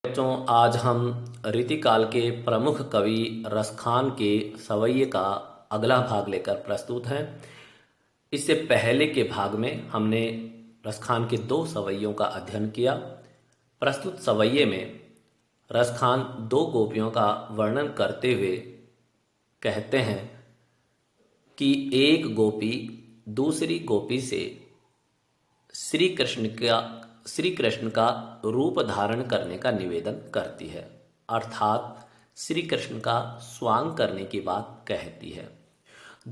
बच्चों, आज हम रीतिकाल के प्रमुख कवि रसखान के सवैये का अगला भाग लेकर प्रस्तुत हैं। इससे पहले के भाग में हमने रसखान के दो सवैयों का अध्ययन किया। प्रस्तुत सवैये में रसखान दो गोपियों का वर्णन करते हुए कहते हैं कि एक गोपी दूसरी गोपी से श्री कृष्ण का रूप धारण करने का निवेदन करती है, अर्थात श्री कृष्ण का स्वांग करने की बात कहती है।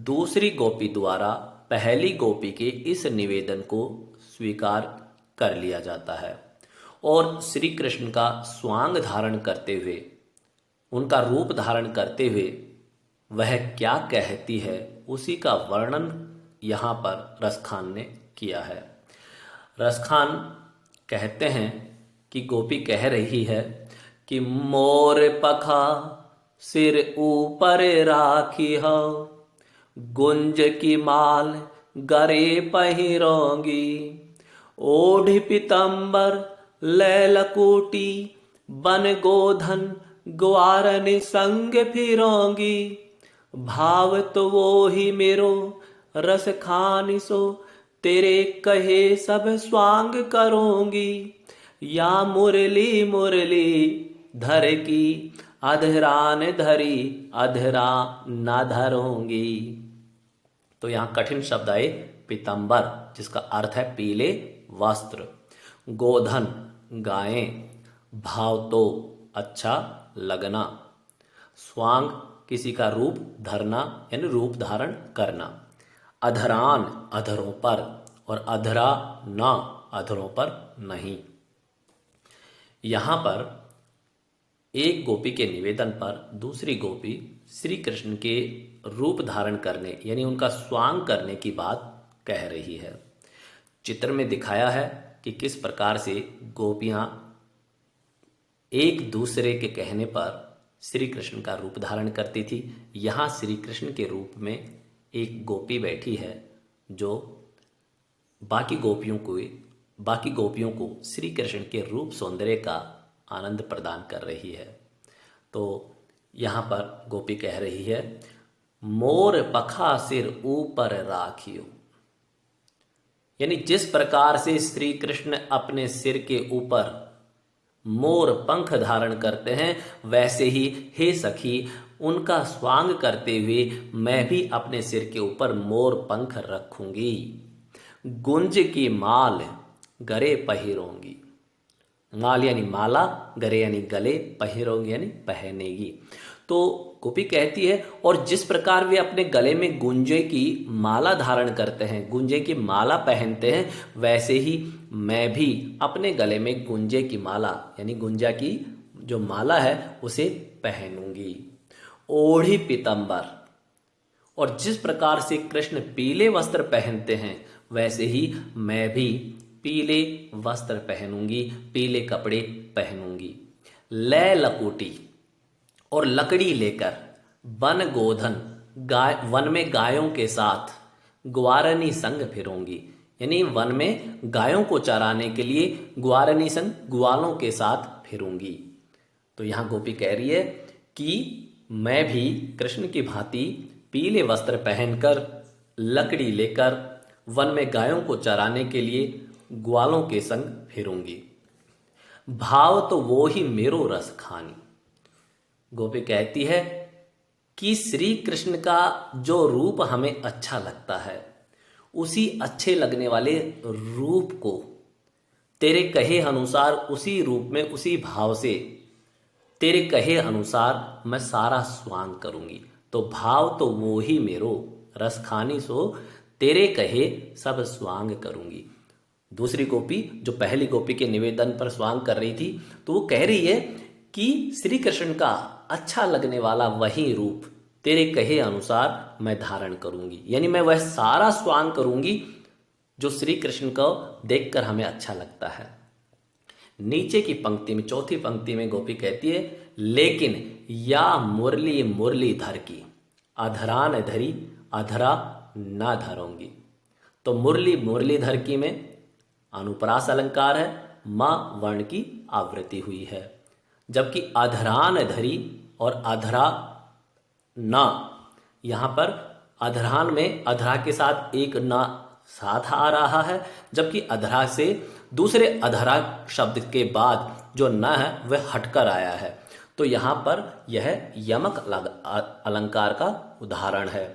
दूसरी गोपी द्वारा पहली गोपी के इस निवेदन को स्वीकार कर लिया जाता है और श्री कृष्ण का स्वांग धारण करते हुए, उनका रूप धारण करते हुए वह क्या कहती है उसी का वर्णन यहाँ पर रसखान ने किया है। रसखान कहते हैं कि गोपी कह रही है कि मोर पखा सिर ऊपर राखी हो, गुंज की माल गरे पहिरोंगी, ओढ़ पीतंबर लैलकूटी, बन गोधन ग्वारनि संग फिरोंगी, भाव तो वो ही मेरो रस खानी सो, तेरे कहे सब स्वांग करूंगी, या मुरली मुरली धर की, अधरा ने धरी अधरा ना धरूंगी। तो यहाँ कठिन शब्द आए पीतंबर, जिसका अर्थ है पीले वस्त्र, गोधन गायें, भाव तो अच्छा लगना, स्वांग किसी का रूप धरना यानी रूप धारण करना, अधरान अधरों पर और अधरा ना अधरों पर नहीं। यहाँ पर एक गोपी के निवेदन पर दूसरी गोपी श्री कृष्ण के रूप धारण करने यानी उनका स्वांग करने की बात कह रही है। चित्र में दिखाया है कि किस प्रकार से गोपियाँ एक दूसरे के कहने पर श्री कृष्ण का रूप धारण करती थी। यहाँ श्री कृष्ण के रूप में एक गोपी बैठी है जो बाकी गोपियों को श्री कृष्ण के रूप सौंदर्य का आनंद प्रदान कर रही है। तो यहाँ पर गोपी कह रही है, मोर पखा सिर ऊपर राखियो, यानी जिस प्रकार से श्री कृष्ण अपने सिर के ऊपर मोर पंख धारण करते हैं, वैसे ही हे सखी उनका स्वांग करते हुए मैं भी अपने सिर के ऊपर मोर पंख रखूंगी, गुंज की माल गरे पहिरोंगी, माल यानी माला, गरे यानी गले, पहिरोंगी यानी पहनेगी। तो गोपी कहती है, और जिस प्रकार वे अपने गले में गुंजे की माला धारण करते हैं, गुंजे की माला पहनते हैं, वैसे ही मैं भी अपने गले में गुंजे की माला यानी गुंजा की जो माला है उसे पहनूंगी। ओढ़ी पीतंबर, और जिस प्रकार से कृष्ण पीले वस्त्र पहनते हैं वैसे ही मैं भी पीले वस्त्र पहनूंगी, पीले कपड़े पहनूंगी। लय लकोटी, और लकड़ी लेकर, वन गोधन वन में गायों के साथ, ग्वारनी संग फिरूंगी, यानी वन में गायों को चराने के लिए ग्वारनी संग ग्वालों के साथ फिरूंगी। तो यहाँ गोपी कह रही है कि मैं भी कृष्ण की भांति पीले वस्त्र पहनकर, लकड़ी लेकर वन में गायों को चराने के लिए ग्वालों के संग फिरूंगी। भाव तो वो ही मेरो रस खानी, गोपी कहती है कि श्री कृष्ण का जो रूप हमें अच्छा लगता है, उसी अच्छे लगने वाले रूप को तेरे कहे अनुसार, उसी रूप में, उसी भाव से तेरे कहे अनुसार मैं सारा स्वांग करूंगी। तो भाव तो वो ही मेरो रस खानी सो, तेरे कहे सब स्वांग करूंगी। दूसरी गोपी जो पहली गोपी के निवेदन पर स्वांग कर रही थी, तो वो कह रही है कि श्री कृष्ण का अच्छा लगने वाला वही रूप तेरे कहे अनुसार मैं धारण करूंगी, यानी मैं वह सारा स्वांग करूंगी जो श्री कृष्ण को देखकर हमें अच्छा लगता है। नीचे की पंक्ति में, चौथी पंक्ति में गोपी कहती है, लेकिन या मुरली मुरली धर की, अधरा न धरी अधरा ना धरूंगी। तो मुरली मुरलीधर की में अनुप्रास अलंकार है, मां वर्ण की आवृत्ति हुई है। जबकि अधरान धरी और अधरा ना, यहाँ पर अधरान में अधरा के साथ एक ना साथ आ रहा है, जबकि अधरा से दूसरे अधरा शब्द के बाद जो न है वह हटकर आया है। तो यहाँ पर यह यमक अलंकार का उदाहरण है।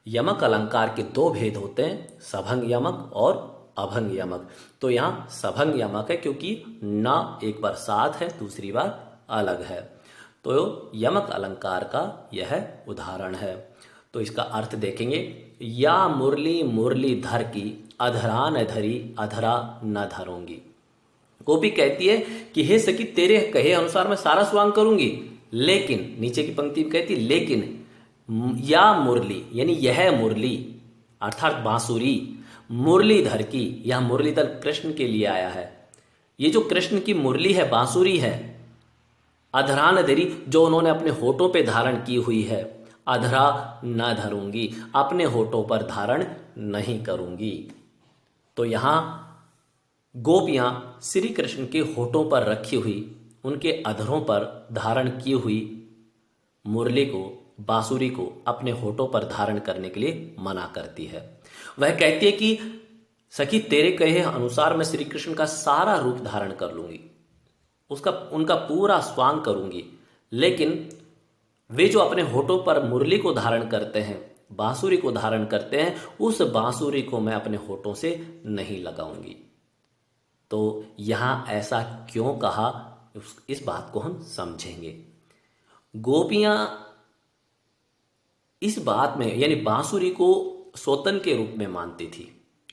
यमक अलंकार के दो भेद होते हैं, सभंग यमक और अभंग यमक। तो यहाँ सभंग यमक है क्योंकि न एक बार साथ है, दूसरी बार अलग है। तो यमक अलंकार का यह उदाहरण है। तो इसका अर्थ देखेंगे, या मुरली मुरली धर की अधरान धरी अधरा न धरूंगी। गोपी कहती है कि हे सखी, तेरे कहे अनुसार मैं सारा स्वांग करूंगी, लेकिन नीचे की पंक्ति में कहती लेकिन या मुरली यानी यह मुरली अर्थात बांसुरी मुरलीधर की, यह मुरलीधर कृष्ण के लिए आया है। ये जो कृष्ण की मुरली है, बांसुरी है, अधरान धरी जो उन्होंने अपने होठों पे धारण की हुई है, अधरा न धरूंगी, अपने होठों पर धारण नहीं करूंगी। तो यहां गोपियां श्री कृष्ण के होठों पर रखी हुई, उनके अधरों पर धारण की हुई मुरली को, बांसुरी को अपने होठों पर धारण करने के लिए मना करती है। वह कहती है कि सखी, तेरे कहे अनुसार मैं श्री कृष्ण का सारा रूप धारण कर लूंगी, उनका पूरा स्वांग करूंगी, लेकिन वे जो अपने होठों पर मुरली को धारण करते हैं, बांसुरी को धारण करते हैं, उस बांसुरी को मैं अपने होठों से नहीं लगाऊंगी। तो यहां ऐसा क्यों कहा, इस बात को हम समझेंगे। गोपियां इस बात में यानी बांसुरी को सोतन के रूप में मानती थी,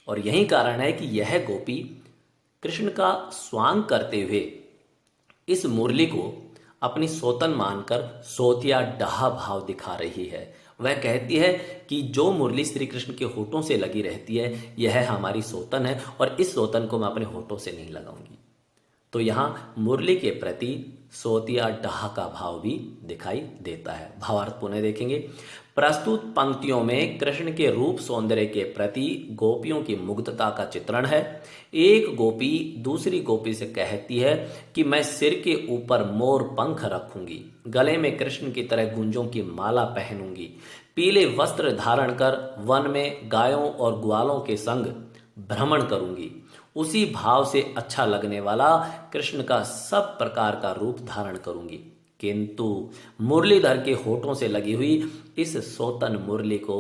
और यही कारण है कि यह गोपी कृष्ण का स्वांग करते हुए इस मुरली को अपनी सोतन मानकर सोतिया डहा भाव दिखा रही है। वह कहती है कि जो मुरली श्री कृष्ण के होठों से लगी रहती है, यह हमारी सोतन है, और इस सोतन को मैं अपने होठों से नहीं लगाऊंगी। तो यहाँ मुरली के प्रति सोतिया डहा का भाव भी दिखाई देता है। भावार्थ पुनः देखेंगे। प्रस्तुत पंक्तियों में कृष्ण के रूप सौंदर्य के प्रति गोपियों की मुग्धता का चित्रण है। एक गोपी दूसरी गोपी से कहती है कि मैं सिर के ऊपर मोर पंख रखूंगी, गले में कृष्ण की तरह गुंजों की माला पहनूंगी, पीले वस्त्र धारण कर वन में गायों और ग्वालों के संग भ्रमण करूंगी, उसी भाव से अच्छा लगने वाला कृष्ण का सब प्रकार का रूप धारण करूंगी, किंतु मुरलीधर के होठों से लगी हुई इस सोतन मुरली को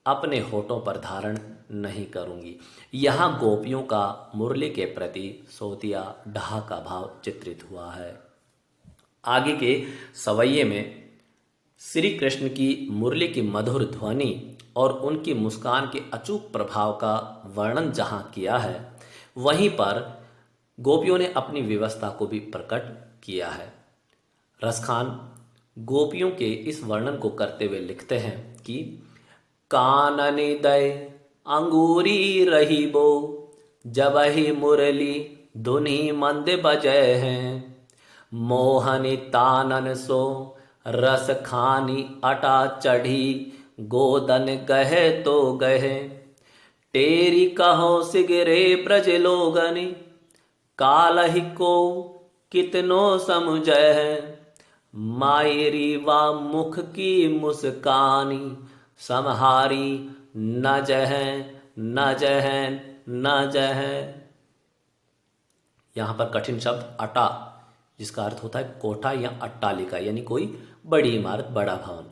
अपने होठों पर धारण नहीं करूंगी। यहां गोपियों का मुरली के प्रति सोतिया डहा का भाव चित्रित हुआ है। आगे के सवैये में श्री कृष्ण की मुरली की मधुर ध्वनि और उनकी मुस्कान के अचूक प्रभाव का वर्णन जहां किया है, वहीं पर गोपियों ने अपनी व्यवस्था को भी प्रकट किया है। रसखान गोपियों के इस वर्णन को करते हुए लिखते हैं कि कानन दय अंगूरी रही बो, जब ही मुरली धुनी मंद बजय हैं, मोहनी तानन सो रस खानी अटा चढ़ी, गोदन गहे तो गहे, तेरी कहो सिगरे ब्रज लोगनी, कालहि को कितनो समुझय है, मायरी वा मुख की मुस्कानी, समहारी न जह न जह न जह। यहां पर कठिन शब्द अटा, जिसका अर्थ होता है कोठा या अट्टालिका, यानी कोई बड़ी इमारत, बड़ा भवन,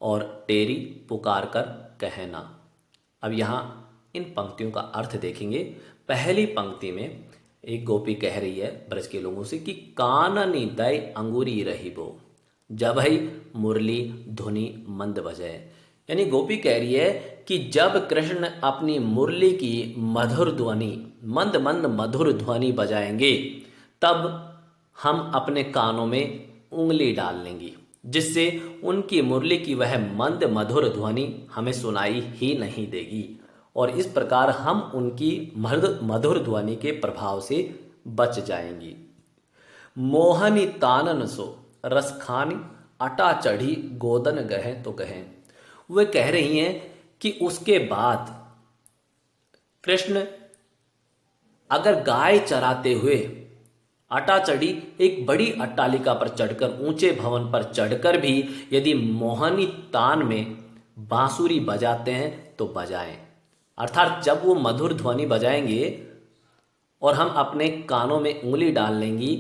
और टेरी पुकार कर कहना। अब यहाँ इन पंक्तियों का अर्थ देखेंगे। पहली पंक्ति में एक गोपी कह रही है ब्रज के लोगों से कि काननी दय अंगूरी रही बो, जब ही मुरली धुनी मंद बजे। यानी गोपी कह रही है कि जब कृष्ण अपनी मुरली की मधुर ध्वनि, मंद मंद मधुर ध्वनि बजाएंगे, तब हम अपने कानों में उंगली डाल लेंगी, जिससे उनकी मुरली की वह मंद मधुर ध्वनि हमें सुनाई ही नहीं देगी, और इस प्रकार हम उनकी मधुर ध्वनि के प्रभाव से बच जाएंगी। मोहनी तानन सो रस खानी अटा चढ़ी, गोदन गहे तो गहे। वे कह रही हैं कि उसके बाद कृष्ण अगर गाय चराते हुए अटाचड़ी एक बड़ी अट्टालिका पर चढ़कर, ऊंचे भवन पर चढ़कर भी यदि मोहनी तान में बांसुरी बजाते हैं तो बजाएं। अर्थात जब वो मधुर ध्वनि बजाएंगे और हम अपने कानों में उंगली डाल लेंगी,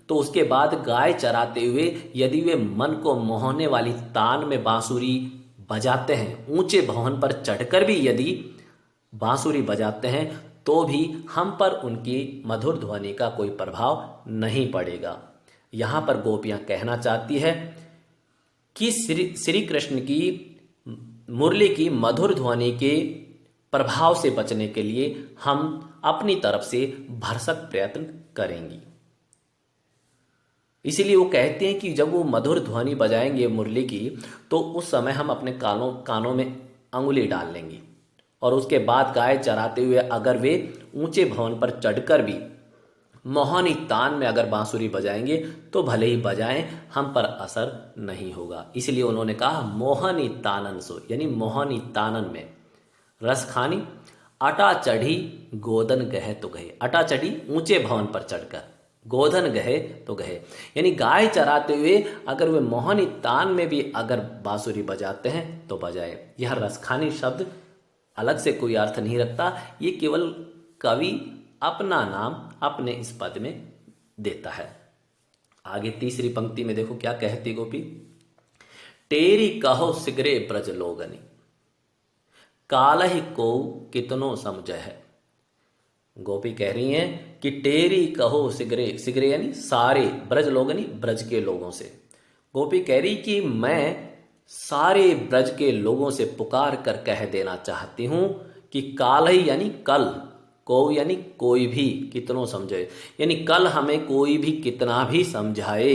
तो उसके बाद गाय चराते हुए यदि वे मन को मोहने वाली तान में बांसुरी बजाते हैं, ऊंचे भवन पर चढ़कर भी यदि बांसुरी बजाते हैं, तो भी हम पर उनकी मधुर ध्वनि का कोई प्रभाव नहीं पड़ेगा। यहाँ पर गोपियाँ कहना चाहती है कि श्री कृष्ण की मुरली की मधुर ध्वनि के प्रभाव से बचने के लिए हम अपनी तरफ से भरसक प्रयत्न करेंगी। इसीलिए वो कहते हैं कि जब वो मधुर ध्वनि बजाएंगे मुरली की, तो उस समय हम अपने कानों में अंगुली डाल लेंगी और उसके बाद गाय चराते हुए अगर वे ऊंचे भवन पर चढ़कर भी मोहनी तान में अगर बांसुरी बजाएंगे तो भले ही बजाएं, हम पर असर नहीं होगा। इसलिए उन्होंने कहा मोहनी तानन सो, यानी मोहनी तानन में रस खानी। अटा चढ़ी गोदन गहे तो गहे, अटा चढ़ी ऊंचे भवन पर चढ़कर, गोधन गहे तो गहे, यानी गाय चराते हुए अगर वे मोहनी तान में भी अगर बांसुरी बजाते हैं तो बजाए। यह रसखानी शब्द अलग से कोई अर्थ नहीं रखता, ये केवल कवि अपना नाम अपने इस पद में देता है। आगे तीसरी पंक्ति में देखो क्या कहती गोपी। टेरी कहो सिगरे ब्रज लोगनी, कालहि को कितनो समझ है। गोपी कह रही हैं कि टेरी कहो सिगरे, सिगरे यानी सारे, ब्रज लोगनी ब्रज के लोगों से। गोपी कह रही कि मैं सारे ब्रज के लोगों से पुकार कर कह देना चाहती हूं कि काल ही यानी कल, को यानी कोई भी, कितनों समझे यानी कल हमें कोई भी कितना भी समझाए,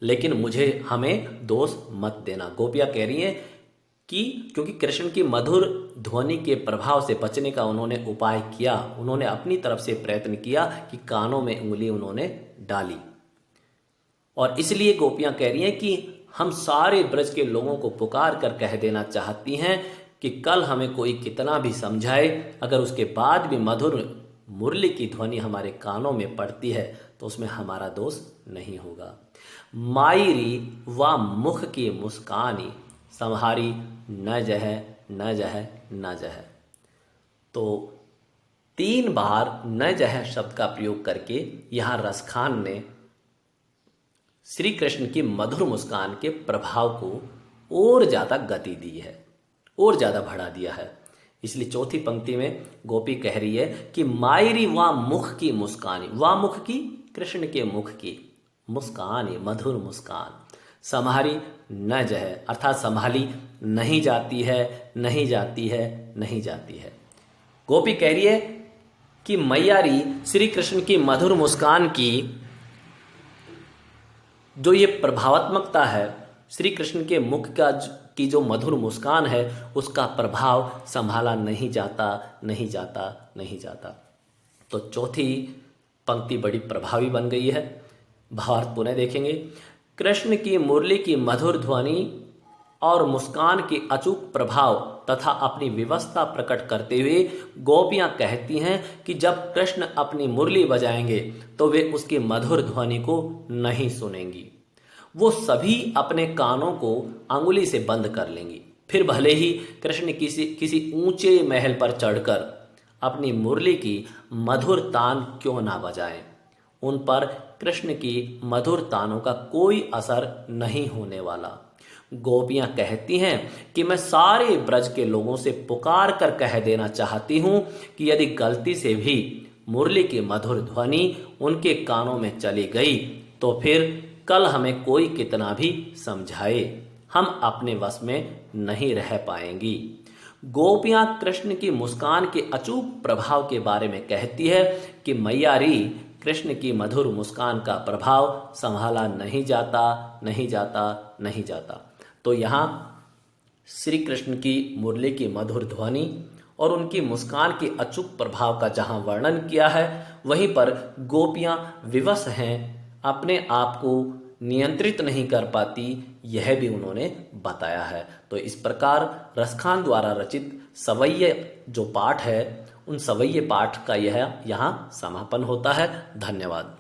लेकिन हमें दोष मत देना। गोपियां कह रही हैं कि क्योंकि कृष्ण की मधुर ध्वनि के प्रभाव से बचने का उन्होंने उपाय किया, उन्होंने अपनी तरफ से प्रयत्न किया कि कानों में उंगली उन्होंने डाली, और इसलिए गोपियां कह रही हैं कि हम सारे ब्रज के लोगों को पुकार कर कह देना चाहती हैं कि कल हमें कोई कितना भी समझाए, अगर उसके बाद भी मधुर मुरली की ध्वनि हमारे कानों में पड़ती है तो उसमें हमारा दोष नहीं होगा। मायरी व मुख की मुस्कानी, संहारी न जह न जह न जह। तो 3 बार न जह शब्द का प्रयोग करके यहाँ रसखान ने श्री कृष्ण की मधुर मुस्कान के प्रभाव को और ज्यादा गति दी है, और ज्यादा बढ़ा दिया है। इसलिए चौथी पंक्ति में गोपी कह रही है कि मायरी वा मुख की मुस्कानी, वा मुख की कृष्ण के मुख की मुस्कानी, मधुर मुस्कान, संहारी न जह अर्थात संभाली नहीं जाती है, नहीं जाती है, नहीं जाती है। गोपी कह रही है कि मैयारी श्री कृष्ण की मधुर मुस्कान की जो ये प्रभावात्मकता है, श्री कृष्ण के मुख की जो मधुर मुस्कान है, उसका प्रभाव संभाला नहीं जाता, नहीं जाता, नहीं जाता। तो चौथी पंक्ति बड़ी प्रभावी बन गई है। भावार्थ पुनः देखेंगे। कृष्ण की मुरली की मधुर ध्वनि और मुस्कान के अचूक प्रभाव तथा अपनी व्यवस्था प्रकट करते हुए गोपियां कहती हैं कि जब कृष्ण अपनी मुरली बजाएंगे तो वे उसकी मधुर ध्वनि को नहीं सुनेंगी, वो सभी अपने कानों को अंगुली से बंद कर लेंगी। फिर भले ही कृष्ण किसी ऊंचे महल पर चढ़कर अपनी मुरली की मधुर तान क्यों ना बजाएं, उन पर कृष्ण की मधुर तानों का कोई असर नहीं होने वाला। गोपियां कहती हैं कि मैं सारे ब्रज के लोगों से पुकार कर कह देना चाहती हूं कि यदि गलती से भी मुरली की मधुर ध्वनि उनके कानों में चली गई तो फिर कल हमें कोई कितना भी समझाए, हम अपने वश में नहीं रह पाएंगी। गोपियां कृष्ण की मुस्कान के अचूक प्रभाव के बारे में कहती है कि मैयारी कृष्ण की मधुर मुस्कान का प्रभाव संभाला नहीं जाता, नहीं जाता, नहीं जाता। तो यहाँ श्री कृष्ण की मुरली की मधुर ध्वनि और उनकी मुस्कान के अचूक प्रभाव का जहाँ वर्णन किया है, वहीं पर गोपियाँ विवश हैं, अपने आप को नियंत्रित नहीं कर पाती, यह भी उन्होंने बताया है। तो इस प्रकार रसखान द्वारा रचित सवैय जो पाठ है उन सवैये पाठ का यह यहाँ समापन होता है। धन्यवाद।